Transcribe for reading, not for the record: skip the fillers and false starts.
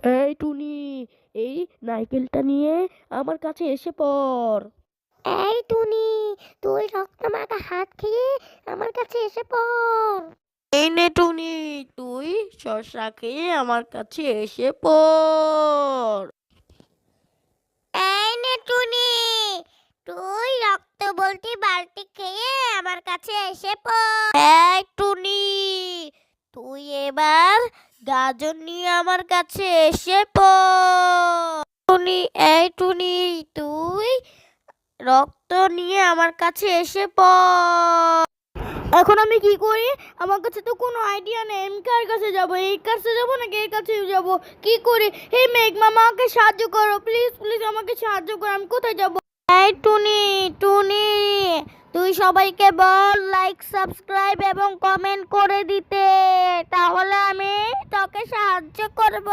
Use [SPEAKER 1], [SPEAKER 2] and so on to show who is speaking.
[SPEAKER 1] এই টুনি, এই নারকেলটা নিয়ে আমার কাছে এসে পড়।
[SPEAKER 2] এই টুনি, তুই রক্তমাখা হাত খেয়ে আমার কাছে এসে পড়।
[SPEAKER 1] এই নে টুনি, তুই শসা খেয়ে আমার কাছে এসে পড়।
[SPEAKER 2] এই নে টুনি, তুই রক্ত বলতি বালতি খেয়ে আমার কাছে এসে পড়।
[SPEAKER 1] এই টুনি, তুই এবার গাজর নিয়ে আমার কাছে এসে পড়। টুনি, এই টুনি, তুই রক্ত নিয়ে আমার কাছে এসে পড়। এখন আমি কি করি? আমার কাছে তো কোনো আইডিয়া নেই। আমি কার কাছে যাব? এই কাছে যাব নাকি এর কাছে যাব? কি করি? হে মেঘ মামা, আমাকে সাহায্য করো, প্লিজ প্লিজ আমাকে সাহায্য করো। আমি কোথায় যাব? এই টুনি, টুনি, তুই সবাইকে বল লাইক, সাবস্ক্রাইব এবং কমেন্ট করে দিতে, তাহলে আমি তোকে সাহায্য করব।